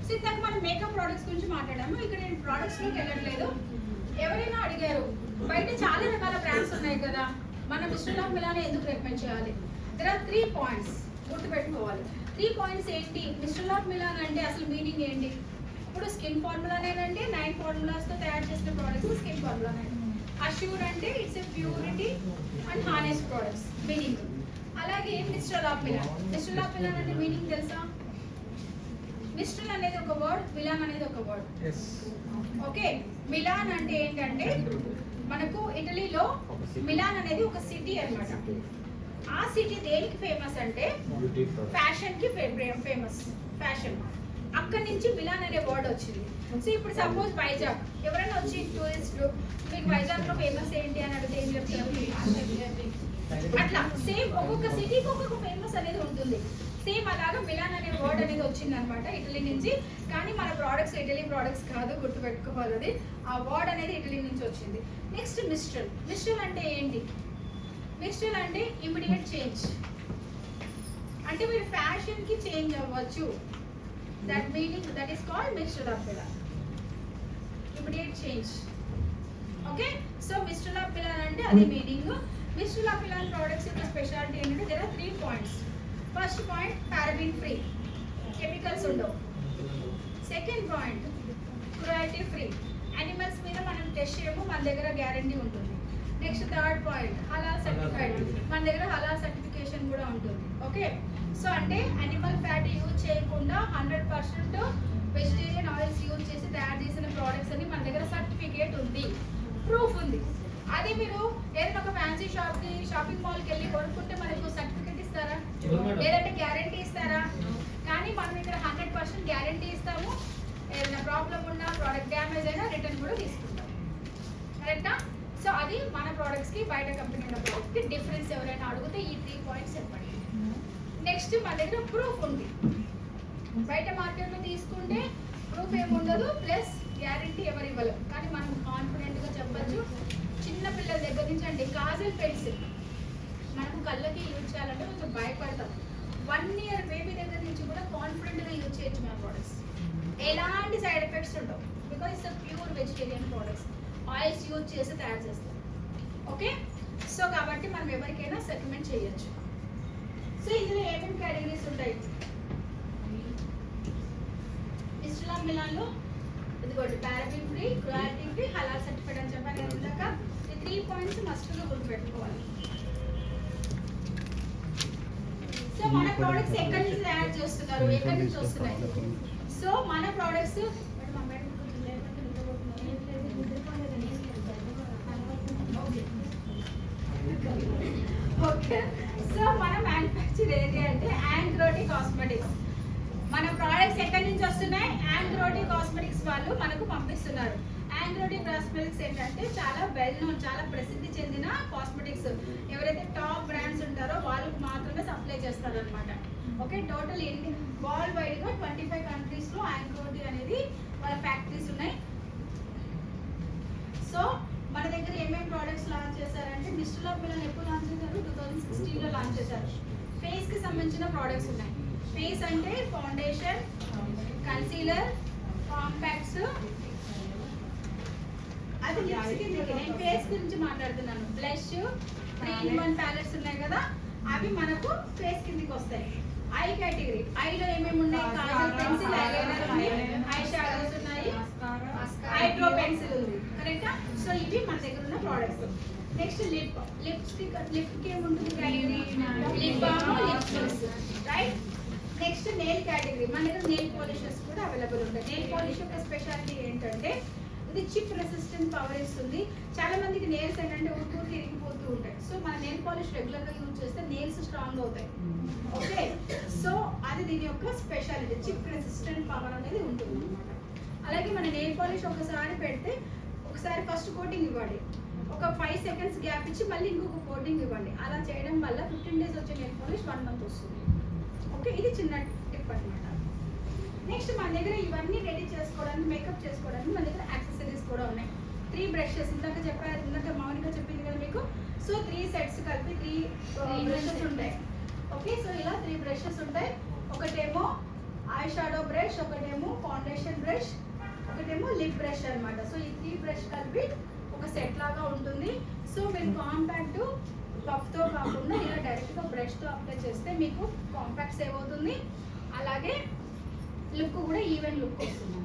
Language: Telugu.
సో ఇందాక మనం మేకప్ ప్రోడక్ట్స్ గురించి మాట్లాడాము. ఇక్కడ నేను ప్రోడక్ట్స్లోకి వెళ్ళట్లేదు. ఎవరైనా అడిగారు బయట చాలా రకాల బ్రాండ్స్ ఉన్నాయి కదా, మనం మిస్టర్ లాక్ మిలాన్ ఎందుకు రికమెండ్ చేయాలి? దెర్ ఆర్ 3 పాయింట్స్ గుర్తుపెట్టుకోవాలి. 3 పాయింట్స్ ఏంటి? మిస్టర్ లాక్ మిలాన్ అంటే అసలు మీనింగ్ ఏంటి? ఇప్పుడు స్కిన్ ఫార్ములానేనంటే 9 ఫార్ములాస్తో తయారు చేసిన ప్రోడక్ట్స్ స్కిన్ ఫార్ములానే. అష్యూర్ అంటే it's a purity and honest products meaning. అలాగే mister lock Milan. Mister lock Milan అంటే మీనింగ్ తెలుసా? మిస్టర్ అనేది ఒక వర్డ్, మిలాన్ అనేది ఒక వర్డ్. ఓకే, మిలాన్ అంటే ఏంటంటే మనకు ఇటలీలో మిలాన్ అనేది ఒక సిటీ అన్నమాట. ఆ సిటీ దేనికి ఫేమస్ అంటే ఫ్యాషన్ కి ఫేమస్. ఫ్యాషన్ అక్కడి నుంచి మిలాన్ అనే వర్డ్ వచ్చింది. సో ఇప్పుడు సపోజ్ వైజాగ్ ఎవరైనా వచ్చి టూరిస్టులు మీకు వైజాగ్ లో ఫేమస్ ఏంటి అని అడిగితే ఏం చెప్తారు? అట్లా సేమ్ ఒక్కొక్క సిటీకి ఒక్కొక్క ఫేమస్ అనేది ఉంటుంది. సేమ్ అలాగా మిలాన్ అనే వర్డ్ అనేది వచ్చింది అనమాట ఇటలీ నుంచి. కానీ మన ప్రోడక్ట్స్ ఇటలీ ప్రోడక్ట్స్ కాదు, గుర్తుపెట్టుకోవాలి. అది ఆ వర్డ్ అనేది ఇటలీ నుంచి వచ్చింది. Next mister. మిస్టర్ అంటే ఏంటి? మిస్టర్ అంటే ఇమిడియట్ చేంజ్. అంటే మీరు ఫ్యాషన్ కి చేంజ్ అవ్వచ్చు. That meaning that is called mister of Milan. Immediate change. Okay, so mister of Milan అంటే అది meaning. Mister of Milan products యొక్క స్పెషాలిటీ ఏంటంటే there are 3 points. First point paraben free, chemicals ఉండవు. Second point cruelty free, animals మీద మనం టెస్ట్ చేయము, మన దగ్గర గ్యారంటీ ఉంటుంది. నెక్స్ట్ థర్డ్ పాయింట్ హలాల్ సర్టిఫైడ్, మన దగ్గర హలాల్ సర్టిఫికేషన్ కూడా ఉంటుంది. ఓకే, సో అంటే యానిమల్ ఫ్యాట్ యూజ్ చేయకుండా 100% వెజిటేరియన్ ఆయిల్స్ యూజ్ చేసి తయారు చేసిన ప్రోడక్ట్స్ అని మన దగ్గర సర్టిఫికేట్ ఉంది, ప్రూఫ్ ఉంది. అది మీరు ఏదైనా ఒక ఫ్యాన్సీ షాపింగ్ మాల్కి వెళ్ళి కొనుక్కుంటే మనకు సర్టిఫికేట్ ఇస్తారా? లేదంటే గ్యారంటీ ఇస్తారా? కానీ మనం ఇక్కడ 100% గ్యారంటీ ఇస్తాము. ఏదైనా ప్రాబ్లం ఉన్నా, ప్రోడక్ట్ డ్యామేజ్ అయినా రిటర్న్ కూడా తీసుకుంటాం. కరెక్టా? సో అది మన ప్రోడక్ట్స్కి బయట కంపెనీ ఉన్న ప్రోడక్ట్కి డిఫరెన్స్. ఎవరైనా అడిగితే ఈ 3 పాయింట్స్ చెప్పండి. నెక్స్ట్ మన దగ్గర ప్రూఫ్ ఉంది. బయట మార్కెట్లో తీసుకుంటే ప్రూఫ్ ఏముండదు, ప్లస్ గ్యారంటీ ఎవరు ఇవ్వలేం. కానీ మనం కాన్ఫిడెంట్గా చెప్పచ్చు. చిన్న పిల్లల దగ్గర నుంచి అంటే కాజల్ పెన్సిల్ మనకు కళ్ళకి యూజ్ చేయాలంటే కొంచెం భయపడతాం. 1 year బేబీ దగ్గర నుంచి కూడా కాన్ఫిడెంట్గా యూజ్ చేయొచ్చు మన ప్రోడక్ట్స్. ఎలాంటి సైడ్ ఎఫెక్ట్స్ ఉండవు. Because it's pure vegetarian products, oils use చేసి తయారు చేస్తాం. ఓకే, సో కాబట్టి మనం ఎవరికైనా రికమెండ్ చేయొచ్చు. సో ఇందులో ఏమేమి కేటగిరీస్ ఉంటాయి? మిస్టర్ లాక్ మిలాన్లో ఇదిగోండి పారాబిన్ ఫ్రీ, క్రుయాలిటీ ఫ్రీ, హలాల్ సర్టిఫైడ్ అని చెప్పాను నేను ఇందాక. ఈ 3 పాయింట్స్ మస్ట్గా గుర్తుపెట్టుకోవాలి. సో మన ప్రోడక్ట్స్ ఎక్కడి నుంచి తయారు చేస్తున్నారు, ఎక్కడి నుంచి వస్తున్నాయి? సో మన ప్రోడక్ట్స్ ఓకే, సో మన మ్యానుఫ్యాక్చర్ ఏంటి అంటే యాంగ్రోటీ కాస్మెటిక్స్. మన ప్రోడక్ట్స్ ఎక్కడి నుంచి వస్తున్నాయి? యాంగ్రోటీ కాస్మెటిక్స్ వాళ్ళు మనకు పంపిస్తున్నారు. యాంగ్రోటీ కాస్మెటిక్స్ ఏంటంటే చాలా వెల్ నోన్, చాలా ప్రసిద్ధి చెందిన కాస్మెటిక్స్. ఎవరైతే టాప్ బ్రాండ్స్ ఉంటారో వాళ్ళకు మాత్రమే సప్లై చేస్తారు అనమాట. ఓకే, టోటల్ ఇండియా వరల్డ్ వైడ్గా 25 కంట్రీస్లో యాంగ్రోటీ అనేది వాళ్ళ ఫ్యాక్టరీస్ ఉన్నాయి. సో మన దగ్గర ఏమేమి ప్రోడక్ట్స్ లాంచ్ చేశారంటే మిస్టర్ లాక్ మిలాన్ ఎప్పుడు లాంచ్ చేశారు? 2016లో లాంచ్ చేశారు. ఫేస్కి సంబంధించిన ప్రోడక్ట్స్ ఉన్నాయి. ఫేస్ అంటే ఫౌండేషన్, కన్సీలర్, కాంపాక్ట్స్. అది నేను ఫేస్ గురించి మాట్లాడుతున్నాను. బ్లష్, 3-in-1 ప్యాలెట్స్ ఉన్నాయి కదా, అవి మనకు ఫేస్ కిందకి వస్తాయి. ఐ కేటగిరీ, ఐలో ఏమేమి ఉన్నాయి? కాజల్ పెన్సిల్, ఐలైనర్ ఉంది, ఐ షాడోస్ ఉన్నాయి, ఐబ్రో పెన్సిల్ ఉంది. కరెక్టా? సో ఇవి మన దగ్గర ఉన్న ప్రోడక్ట్స్. Next lipstick. లిప్కి ఏముంటుంది? Lip balm, lipsticks, right? Next nail category. మన దగ్గర నెయిల్ పాలిషెస్ కూడా అవైలబుల్ ఉంటాయి. నెయిల్ పాలిష్ యొక్క స్పెషాలిటీ ఏంటంటే ఇది చిప్ రెసిస్టెంట్ పవర్ ఇస్తుంది. చాలా మందికి నెయిల్స్ ఏంటంటే ఊరికి ఇరిగిపోతూ ఉంటాయి. సో మన నెయిల్ పాలిష్ రెగ్యులర్గా యూజ్ చేస్తే నెయిల్స్ స్ట్రాంగ్ అవుతాయి. ఓకే, సో అది దీని యొక్క స్పెషాలిటీ. చిప్ రెసిస్టెంట్ పవర్ అనేది ఉంటుంది అనమాట. అలాగే మన నెయిల్ పాలిష్ ఒకసారి పెడితే ఒకసారి ఫస్ట్ కోటింగ్ ఇవ్వండి, ఒక 5 seconds గ్యాప్ ఇచ్చి మళ్ళీ ఇంకొక కోటింగ్ ఇవ్వండి. అలా చేయడం వల్ల 15 days వచ్చే నెయిల్ పాలిష్ 1 month వస్తుంది. ఓకే, ఇది చిన్న టిప్ అనమాట. నెక్స్ట్ మన దగ్గర ఇవన్నీ రెడీ చేసుకోవడానికి, మేకప్ చేసుకోవడానికి మన దగ్గర యాక్సెసరీస్ కూడా ఉన్నాయి. 3 brushes ఇందాక చెప్పారు, ఇందాక మౌనిక చెప్పింది కదా మీకు. సో 3 sets కలిపి 3 brushes ఉంటాయి. ఓకే, సో ఇలా 3 brushes ఉంటాయి. ఒకటేమో ఐ షాడో బ్రష్, ఒకటేమో ఇదేమో లిప్ బ్రష్ అన్నమాట. సో ఈ 3 బ్రష్ కలిపి ఒక సెట్ లాగా ఉంటుంది. సో మీరు కాంపాక్ట్ పఫ్తో కాకుండా ఇలా డైరెక్ట్గా బ్రష్తో అప్లై చేస్తే మీకు కాంపాక్ట్ సేవ్ అవుతుంది, అలాగే లుక్ కూడా ఈవెన్ లుక్ వస్తుంది.